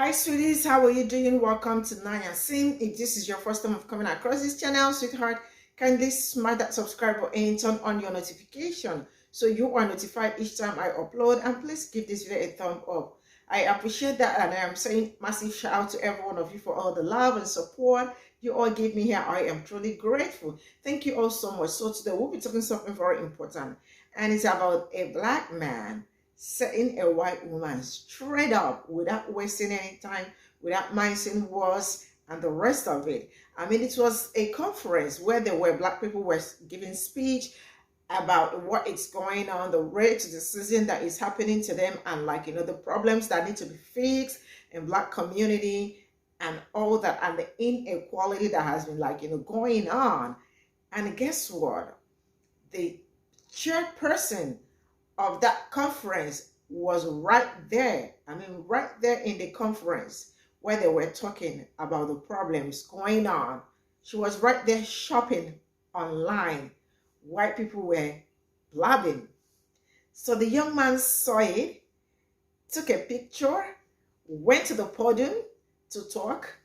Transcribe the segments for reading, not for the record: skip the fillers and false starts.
Hi sweeties, how are you doing? Welcome to Nanya Sim. If this is your first time of coming across this channel, sweetheart, kindly smash that subscribe button and turn on your notification so you are notified each time I upload, and please give this video a thumb up. I appreciate that, and I am saying massive shout out to every one of you for all the love and support you all give me here. I am truly grateful. Thank you all so much. So today we'll be talking something very important, and it's about a black man setting a white woman straight up without wasting any time, without minding words and the rest of it. I mean, it was a conference where there were black people were giving speech about what is going on, the rate decision that is happening to them, and the problems that need to be fixed in black community and all that, and the inequality that has been going on. And guess what? The chairperson of that conference was right there. I mean, right there in the conference where they were talking about the problems going on. She was right there shopping online. White people were blabbing. So the young man saw it, took a picture, went to the podium to talk,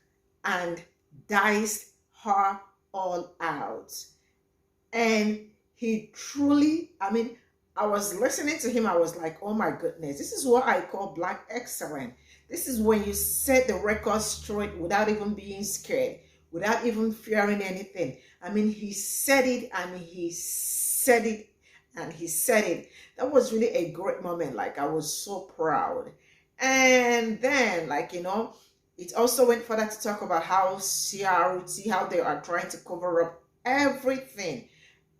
and diced her all out. And he truly, I was listening to him, I was like, oh my goodness, this is what I call black excellence. This is when you set the record straight without even being scared, without even fearing anything. I mean, he said it and he said it and he said it. That was really a great moment. I was so proud. And then, it also went further to talk about how CRT, how they are trying to cover up everything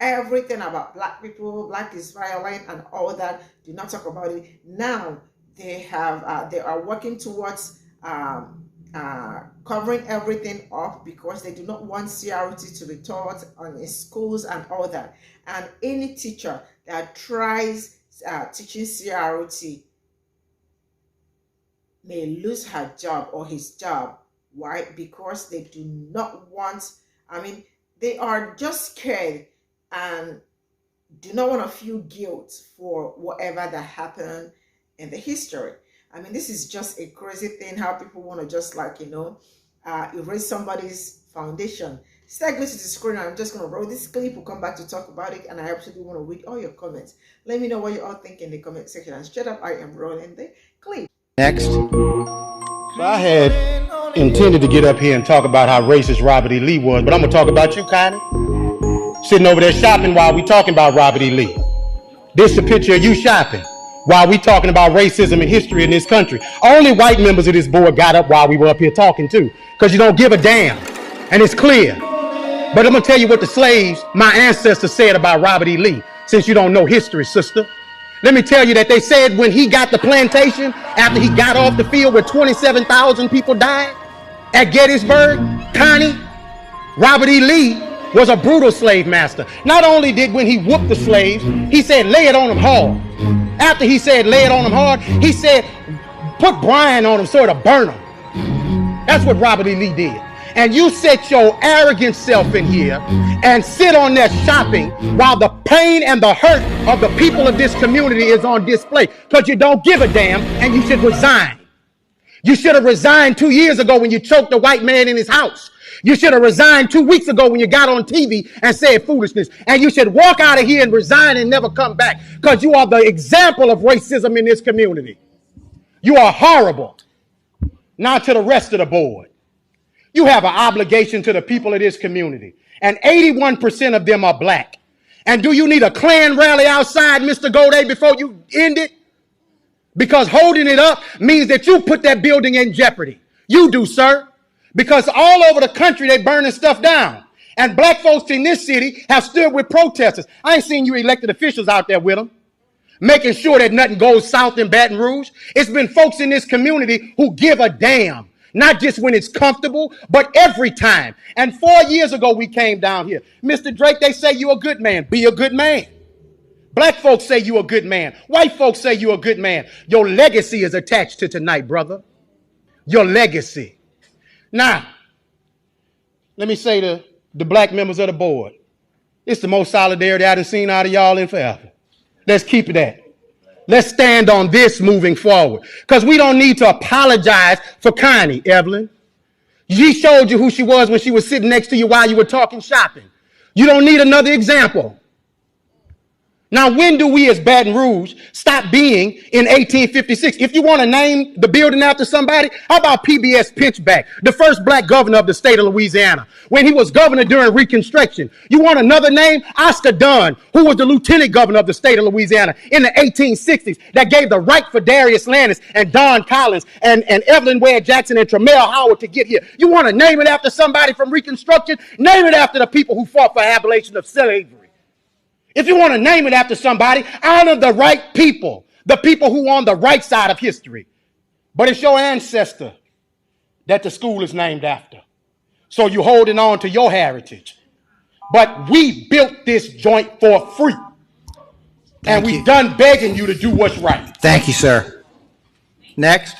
about black people, black is violent and all that. Do not talk about it. Now they are working towards covering everything up because they do not want CRT to be taught in schools and all that. And any teacher that tries teaching CRT may lose her job or his job. Why? Because they do not want, they are just scared and do not want to feel guilt for whatever that happened in the history. I mean, this is just a crazy thing how people want to just erase somebody's foundation. Stay close to the screen. I'm just going to roll this clip. We'll come back to talk about it, and I absolutely want to read all your comments. Let me know what you all think in the comment section, and straight up I am rolling the clip. Next. So I had intended to get up here and talk about how racist Robert E. Lee was, but I'm going to talk about you, Connie. Sitting over there shopping while we talking about Robert E. Lee. This is a picture of you shopping while we talking about racism and history in this country. Only white members of this board got up while we were up here talking too, because you don't give a damn, and it's clear. But I'm going to tell you what the slaves, my ancestors, said about Robert E. Lee, since you don't know history, sister. Let me tell you that they said when he got the plantation, after he got off the field where 27,000 people died at Gettysburg, Connie, Robert E. Lee was a brutal slave master. Not only did when he whooped the slaves, he said, lay it on them hard. After he said, lay it on them hard, he said, put brine on them so it'll burn them. That's what Robert E. Lee did. And you set your arrogant self in here and sit on there shopping while the pain and the hurt of the people of this community is on display, because you don't give a damn and you should resign. You should have resigned 2 years ago when you choked a white man in his house. You should have resigned 2 weeks ago when you got on TV and said foolishness. And you should walk out of here and resign and never come back, because you are the example of racism in this community. You are horrible. Now to the rest of the board. You have an obligation to the people of this community, and 81% of them are black. And do you need a Klan rally outside, Mr. Goday, before you end it? Because holding it up means that you put that building in jeopardy. You do, sir. Because all over the country, they burning stuff down. And black folks in this city have stood with protesters. I ain't seen you elected officials out there with them, making sure that nothing goes south in Baton Rouge. It's been folks in this community who give a damn. Not just when it's comfortable, but every time. And 4 years ago, we came down here. Mr. Drake, they say you're a good man. Be a good man. Black folks say you're a good man. White folks say you're a good man. Your legacy is attached to tonight, brother. Your legacy. Now, let me say to the black members of the board, it's the most solidarity I done seen out of y'all in forever. Let's keep it that. Let's stand on this moving forward. Because we don't need to apologize for Connie, Evelyn. She showed you who she was when she was sitting next to you while you were talking shopping. You don't need another example. Now, when do we as Baton Rouge stop being in 1856? If you want to name the building after somebody, how about PBS Pinchback, the first black governor of the state of Louisiana, when he was governor during Reconstruction? You want another name? Oscar Dunn, who was the lieutenant governor of the state of Louisiana in the 1860s, that gave the right for Darius Landis and Don Collins and Evelyn Ware Jackson and Tremell Howard to get here. You want to name it after somebody from Reconstruction? Name it after the people who fought for abolition of slavery. If you want to name it after somebody, honor the right people, the people who are on the right side of history. But it's your ancestor that the school is named after. So you're holding on to your heritage. But we built this joint for free. And we've done begging you to do what's right. Thank you, sir. Next.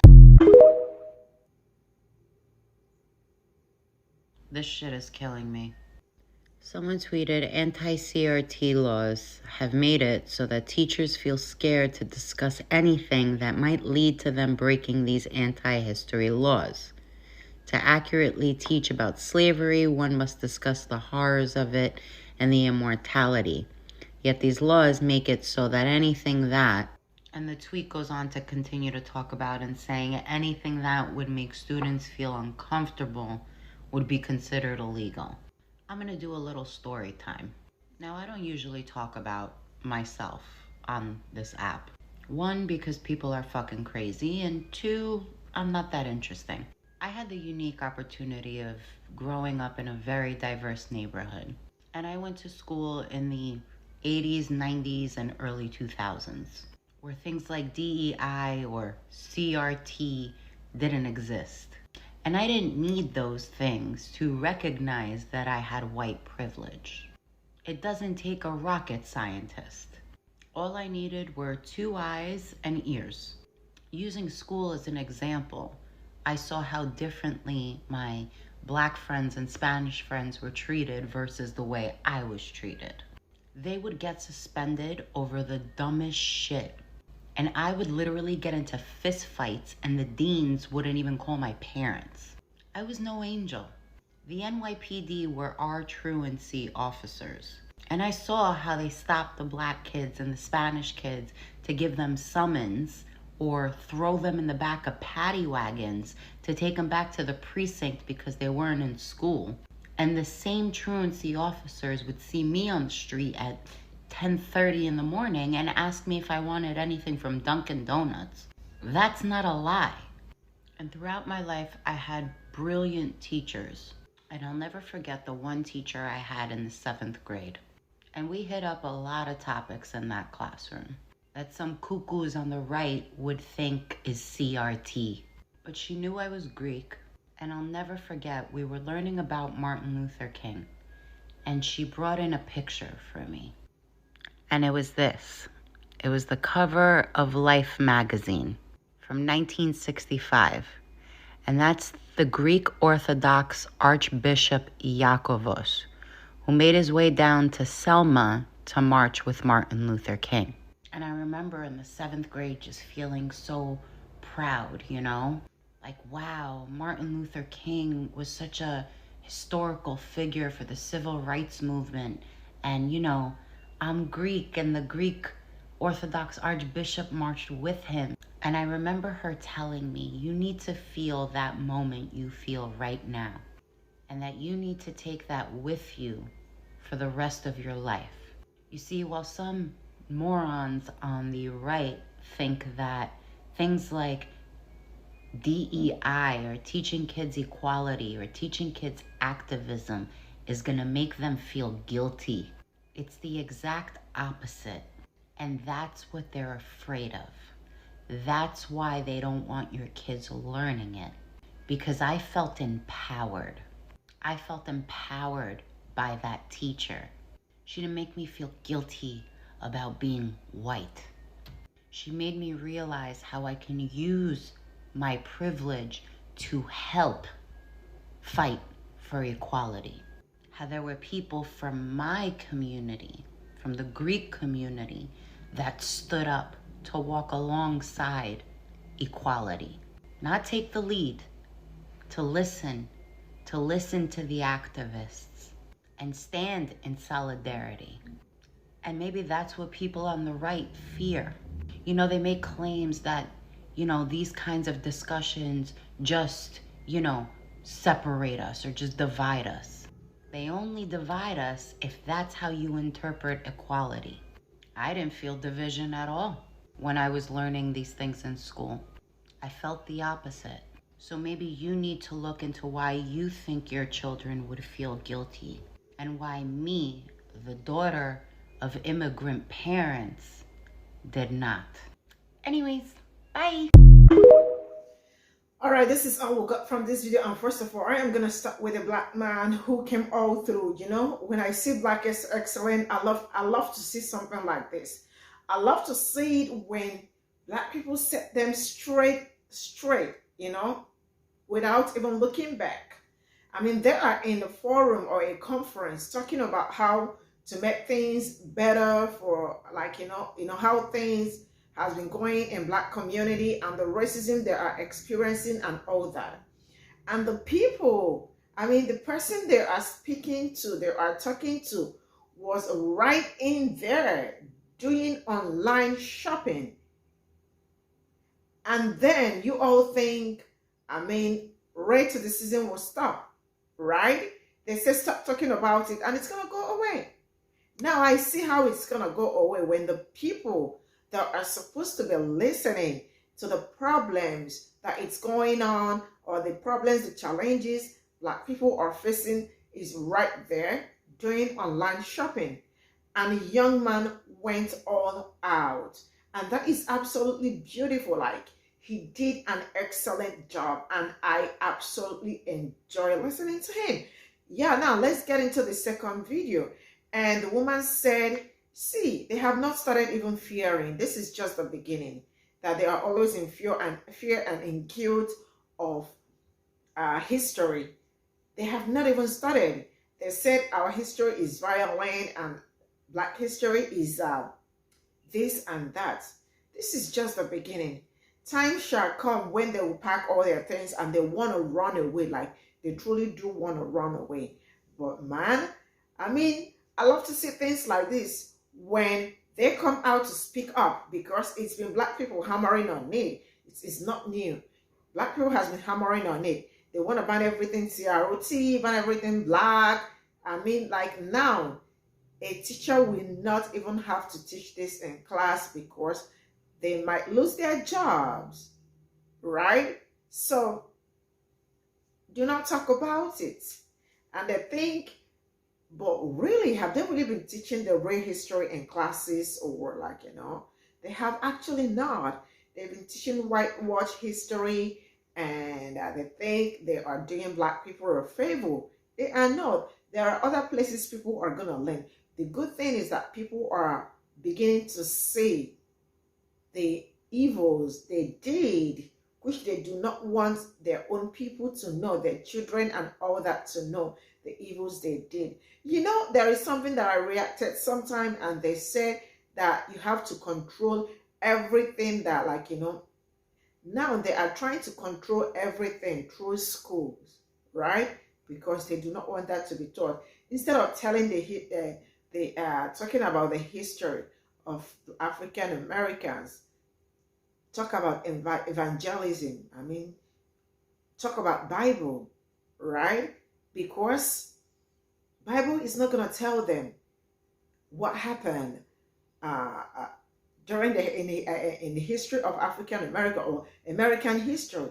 This shit is killing me. Someone tweeted, anti-CRT laws have made it so that teachers feel scared to discuss anything that might lead to them breaking these anti-history laws. To accurately teach about slavery, one must discuss the horrors of it and the immortality. Yet these laws make it so that anything that, and the tweet goes on to continue to talk about and saying anything that would make students feel uncomfortable would be considered illegal. I'm going to do a little story time. Now, I don't usually talk about myself on this app. One, because people are fucking crazy, and two, I'm not that interesting. I had the unique opportunity of growing up in a very diverse neighborhood, and I went to school in the 80s, 90s, and early 2000s, where things like DEI or CRT didn't exist. And I didn't need those things to recognize that I had white privilege. It doesn't take a rocket scientist. All I needed were 2 eyes and ears. Using school as an example, I saw how differently my black friends and Spanish friends were treated versus the way I was treated. They would get suspended over the dumbest shit. And I would literally get into fist fights and the deans wouldn't even call my parents. I was no angel. The NYPD were our truancy officers. And I saw how they stopped the black kids and the Spanish kids to give them summons or throw them in the back of paddy wagons to take them back to the precinct because they weren't in school. And the same truancy officers would see me on the street at 10:30 in the morning and ask me if I wanted anything from Dunkin' Donuts. That's not a lie. And throughout my life, I had brilliant teachers. And I'll never forget the one teacher I had in the 7th grade. And we hit up a lot of topics in that classroom that some cuckoos on the right would think is CRT. But she knew I was Greek. And I'll never forget, we were learning about Martin Luther King. And she brought in a picture for me. And it was this. It was the cover of Life magazine from 1965. And that's the Greek Orthodox Archbishop Iakovos, who made his way down to Selma to march with Martin Luther King. And I remember in the 7th grade just feeling so proud, you know? Like, wow, Martin Luther King was such a historical figure for the civil rights movement. And, you know, I'm Greek, and the Greek Orthodox Archbishop marched with him. And I remember her telling me, you need to feel that moment you feel right now. And that you need to take that with you for the rest of your life. You see, while some morons on the right think that things like DEI or teaching kids equality or teaching kids activism is gonna make them feel guilty, it's the exact opposite. And that's what they're afraid of. That's why they don't want your kids learning it. Because I felt empowered. I felt empowered by that teacher. She didn't make me feel guilty about being white. She made me realize how I can use my privilege to help fight for equality. How there were people from my community, from the Greek community, that stood up to walk alongside equality, not take the lead, to listen to the activists and stand in solidarity. And maybe that's what people on the right fear. You know, they make claims that, these kinds of discussions just, separate us or just divide us. They only divide us if that's how you interpret equality. I didn't feel division at all when I was learning these things in school. I felt the opposite. So maybe you need to look into why you think your children would feel guilty and why me, the daughter of immigrant parents, did not. Anyways, bye. All right, this is all we got from this video. And first of all, I am gonna start with a black man who came all through. You know, when I see black excellence, I love to see something like this. I love to see it when black people set them straight, you know, without even looking back. I mean, they are in a forum or a conference talking about how to make things better for, like, you know how things has been going in black community and the racism they are experiencing and all that. And the people, I mean, the person they are speaking to, they are talking to, was right in there doing online shopping. And then you all think, I mean, right to the season will stop, right? They say stop talking about it and it's gonna go away. Now I see how it's gonna go away when the people that are supposed to be listening to the problems that it's going on, or the problems, the challenges black people are facing, is right there doing online shopping. And a young man went all out. And that is absolutely beautiful. Like, he did an excellent job and I absolutely enjoy listening to him. Yeah, now let's get into the second video. And the woman said, see, they have not started even fearing. This is just the beginning. That they are always in fear and in guilt of history. They have not even started. They said our history is violent and black history is this and that. This is just the beginning. Time shall come when they will pack all their things and they want to run away. Like, they truly do want to run away. But man, I mean, I love to see things like this when they come out to speak up, because it's been black people hammering on it. It's not new. Black people has been hammering on it. They want to ban everything CROT, ban everything black. I mean, like, now a teacher will not even have to teach this in class because they might lose their jobs, right? So do not talk about it. And they think, but really, have they really been teaching the real history in classes? Or, like, you know, they have actually not. They've been teaching whitewash history, and they think they are doing black people a favor. They are not. There are other places people are going to learn. The good thing is that people are beginning to see the evils they did, which they do not want their own people to know, their children and all that to know the evils they did. You know, there is something that I reacted sometime, and they said that you have to control everything that, like, you know, now they are trying to control everything through schools, right? Because they do not want that to be taught. Instead of telling talking about the history of African Americans, talk about evangelism. I mean, talk about Bible, right? Because Bible is not going to tell them what happened during in the history of African America or American history.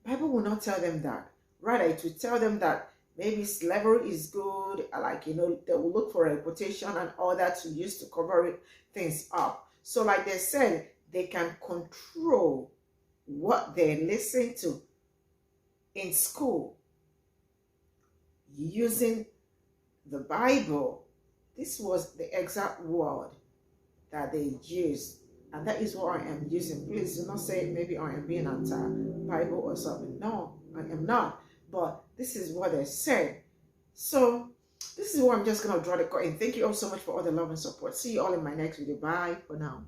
Bible will not tell them that. Rather, it will tell them that maybe slavery is good, like, you know, they will look for a quotation and all that to use to cover things up. So, like they said, they can control what they listen to in school using the Bible. This was the exact word that they used, and that is what I am using. Please do not say maybe I am being anti-Bible or something. No, I am not. But this is what they said. So this is what I'm just going to draw the curtain. Thank you all so much for all the love and support. See you all in my next video. Bye for now.